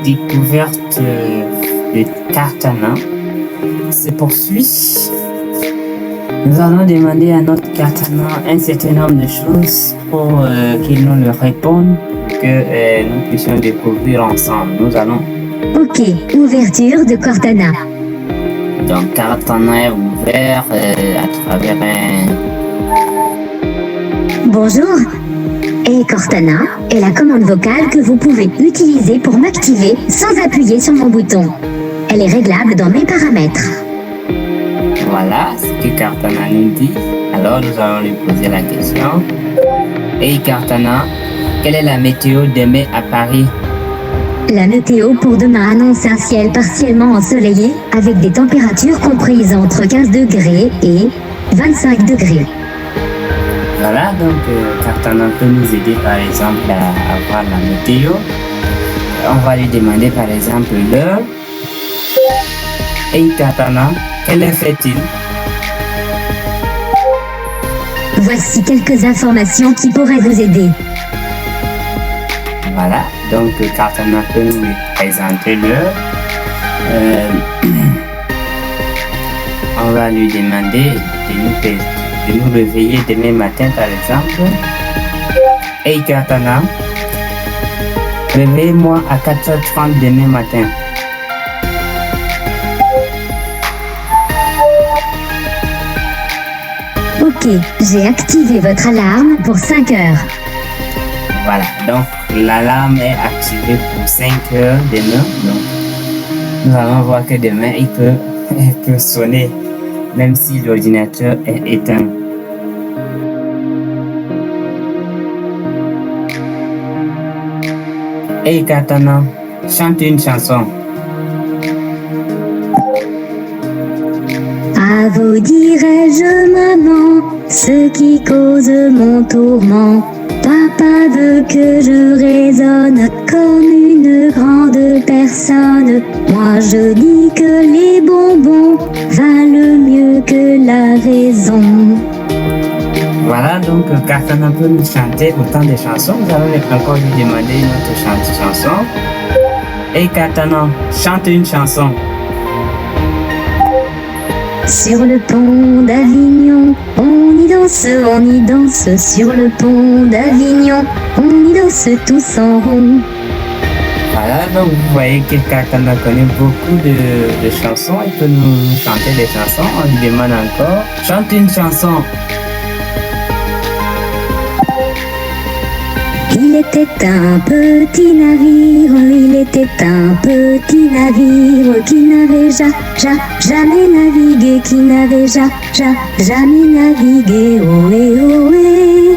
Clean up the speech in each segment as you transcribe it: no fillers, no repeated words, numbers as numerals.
découverte de Kartana se poursuit. Nous allons demander à notre Kartana un certain nombre de choses pour qu'il nous le réponde, que nous puissions découvrir ensemble. Nous allons. Ok, ouverture de Cortana. Donc Kartana est ouvert à travers un. Bonjour. Et Cortana est la commande vocale que vous pouvez utiliser pour m'activer sans appuyer sur mon bouton. Elle est réglable dans mes paramètres. Voilà ce que Kartana nous dit. Alors nous allons lui poser la question. Hey Kartana, quelle est la météo demain à Paris? La météo pour demain annonce un ciel partiellement ensoleillé avec des températures comprises entre 15 degrés et 25 degrés. Voilà, donc Kartana peut nous aider par exemple à avoir la météo. On va lui demander par exemple l'heure. Hey Kartana, quelle heure fait-il? Voici quelques informations qui pourraient vous aider. Voilà, donc Kartana peut nous présenter l'heure. On va lui demander de nous réveiller demain matin par exemple. Hey Kartana, réveille-moi à 4h30 demain matin. Ok, j'ai activé votre alarme pour 5 heures. Voilà, donc l'alarme est activée pour 5 heures demain. Donc nous allons voir que demain il peut sonner même si l'ordinateur est éteint. Hey Kartana, chante une chanson. À vous dirai-je, maman, ce qui cause mon tourment. Papa veut que je raisonne comme une grande personne. Moi je dis que les bonbons valent mieux que la raison. Voilà, donc Kartana peut nous chanter autant de chansons. Nous allons encore lui demander une autre chanson. Hey Kartana, chante une chanson. Sur le pont d'Avignon, on y danse sur le pont d'Avignon, on y danse tous en rond. Voilà, donc vous voyez que Kartana connaît beaucoup de chansons, il peut nous chanter des chansons, on lui demande encore, chante une chanson. Il était un petit navire qui n'avait jamais navigué, qui n'avait jamais navigué, ohé, ohé.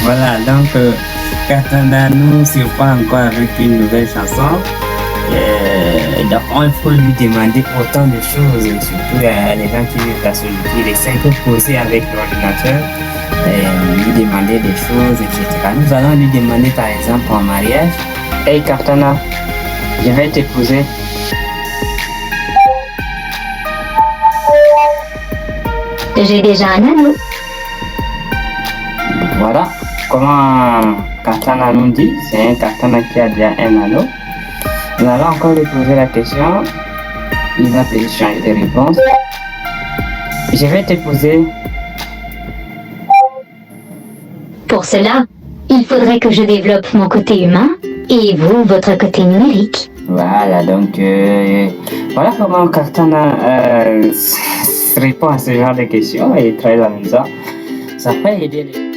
Voilà, donc Kartana nous surprend encore avec une nouvelle chanson. Donc il faut lui demander autant de choses, surtout les gens qui vivent la solitude, il essaie de poser avec l'ordinateur. Lui demander des choses, etc. Nous allons lui demander par exemple en mariage. Hey Kartana, je vais t'épouser. J'ai déjà un anneau. Voilà comment Kartana nous dit. C'est un Kartana qui a déjà un anneau. Nous allons encore lui poser la question. Il va peut-être changer de réponse. Je vais t'épouser. Pour cela, il faudrait que je développe mon côté humain et vous, votre côté numérique. Voilà, donc voilà comment Kartana répond à ce genre de questions et très amusant. Ça peut aider les...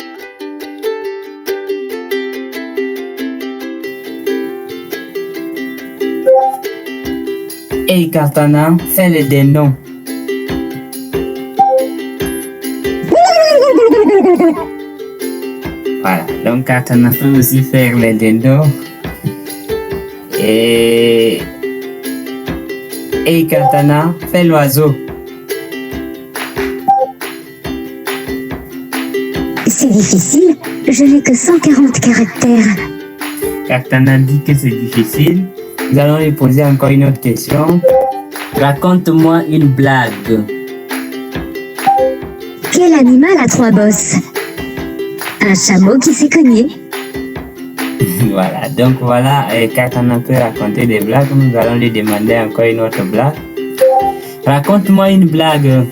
Hey Kartana, fais le dénom. Voilà, donc Kartana peut aussi faire les dindons. Et Kartana, fais l'oiseau. C'est difficile, je n'ai que 140 caractères. Kartana dit que c'est difficile. Nous allons lui poser encore une autre question. Raconte-moi une blague. Quel animal a 3 bosses? Un chameau qui s'est cogné. Voilà, donc voilà, Katana peut raconter des blagues. Nous allons lui demander encore une autre blague. Raconte-moi une blague.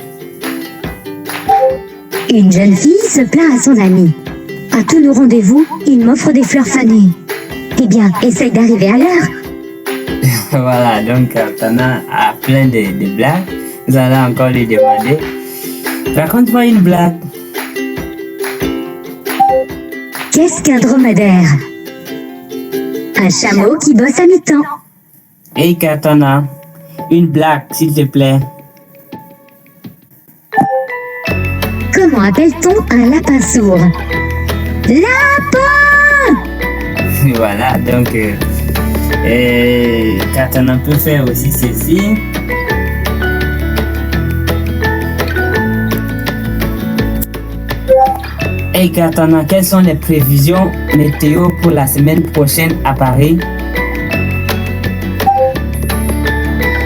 Une jeune fille se plaint à son ami. À tous nos rendez-vous, il m'offre des fleurs fanées. Eh bien, essaye d'arriver à l'heure. Voilà, donc Katana a plein de blagues. Nous allons encore lui demander. Raconte-moi une blague. Qu'est-ce qu'un dromadaire? Un chameau qui bosse à mi-temps. Hey Katana, une blague s'il te plaît. Comment appelle-t-on un lapin sourd? Lapin! Voilà, donc Katana peut faire aussi ceci. Hey Katana, quelles sont les prévisions météo pour la semaine prochaine à Paris?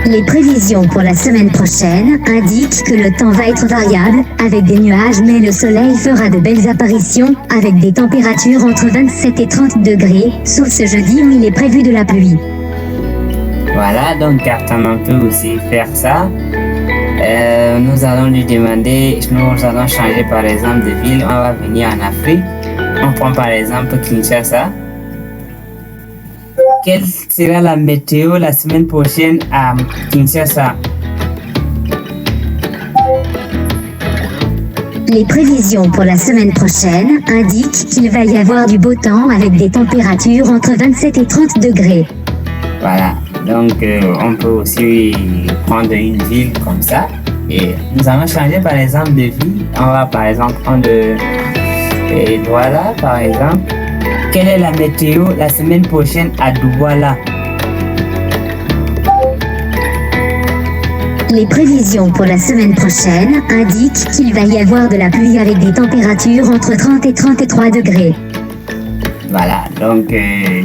Les prévisions pour la semaine prochaine indiquent que le temps va être variable avec des nuages, mais le soleil fera de belles apparitions avec des températures entre 27 et 30 degrés, sauf ce jeudi où il est prévu de la pluie. Voilà, donc Katana peut aussi faire ça. Nous allons lui demander, nous allons changer par exemple de ville, on va venir en Afrique. On prend par exemple Kinshasa. Quelle sera la météo la semaine prochaine à Kinshasa? Les prévisions pour la semaine prochaine indiquent qu'il va y avoir du beau temps avec des températures entre 27 et 30 degrés. Voilà, donc on peut aussi prendre une ville comme ça. Et nous allons changer par exemple de ville. On va par exemple prendre Douala par exemple. Quelle est la météo la semaine prochaine à Douala? Les prévisions pour la semaine prochaine indiquent qu'il va y avoir de la pluie avec des températures entre 30 et 33 degrés. Voilà, donc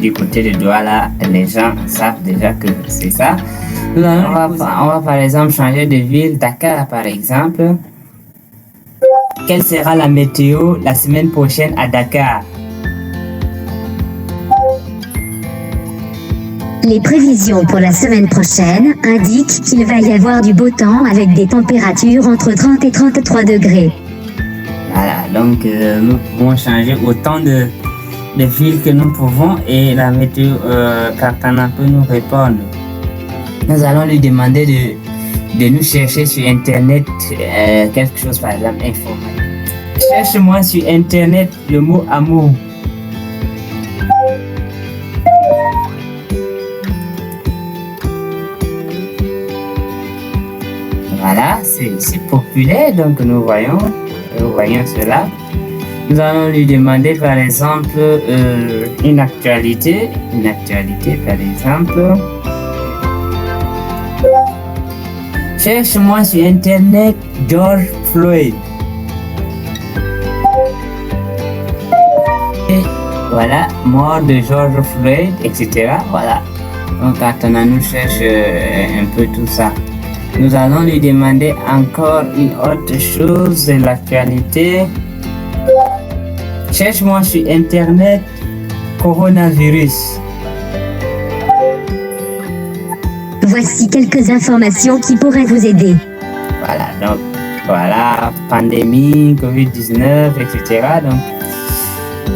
du côté de Douala, les gens savent déjà que c'est ça. On va par exemple changer de ville, Dakar par exemple. Quelle sera la météo la semaine prochaine à Dakar? Les prévisions pour la semaine prochaine indiquent qu'il va y avoir du beau temps avec des températures entre 30 et 33 degrés. Voilà, donc nous pouvons changer autant de villes que nous pouvons et la météo Katana peut nous répondre. Nous allons lui demander de nous chercher sur internet quelque chose par exemple informatique. Cherche-moi sur internet le mot amour. Voilà, c'est populaire, donc nous voyons cela. Nous allons lui demander par exemple une actualité par exemple. Cherche-moi sur internet George Floyd. Et voilà, mort de George Floyd, etc. Voilà. Donc Katana nous cherche un peu tout ça. Nous allons lui demander encore une autre chose de l'actualité. Cherche-moi sur internet coronavirus. Voici quelques informations qui pourraient vous aider. Voilà, donc voilà, pandémie, Covid-19, etc. Donc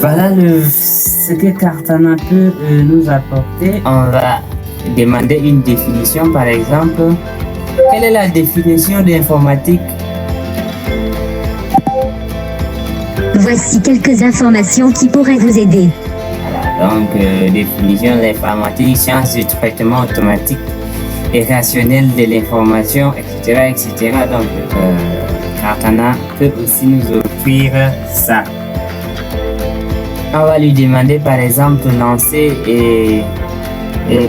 voilà ce que Katana peut nous apporter. On va demander une définition par exemple. Quelle est la définition d'informatique? Voici quelques informations qui pourraient vous aider. Voilà, donc définition de l'informatique, science du traitement automatique et rationnel de l'information, etc. etc. Donc Katana peut aussi nous offrir ça. On va lui demander par exemple de lancer et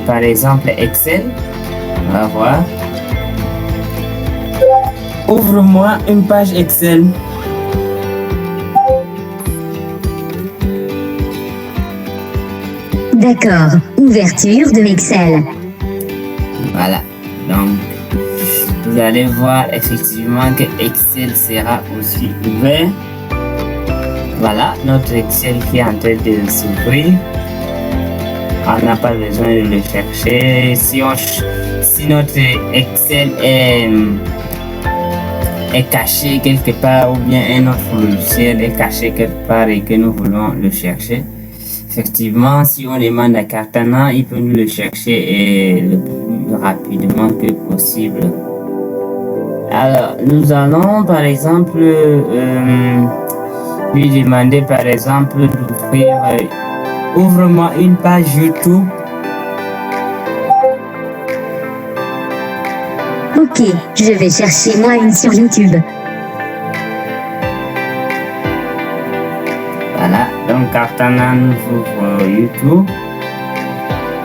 par exemple Excel. On va voir. Ouvre-moi une page Excel. D'accord, ouverture de Excel. Voilà, donc vous allez voir effectivement que Excel sera aussi ouvert. Voilà, notre Excel qui est en train de s'ouvrir. On n'a pas besoin de le chercher. Si notre Excel est caché quelque part ou bien un autre logiciel est caché quelque part et que nous voulons le chercher, effectivement, si on demande à Cartana, il peut nous le chercher le plus rapidement que possible. Alors, nous allons par exemple lui demander par exemple d'ouvrir ouvre-moi une page YouTube. Ok, je vais chercher moi une sur YouTube. Voilà, donc Cartana nous ouvre YouTube.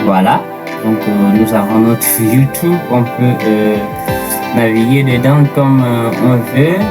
Voilà, donc nous avons notre YouTube, on peut naviguer dedans comme on veut.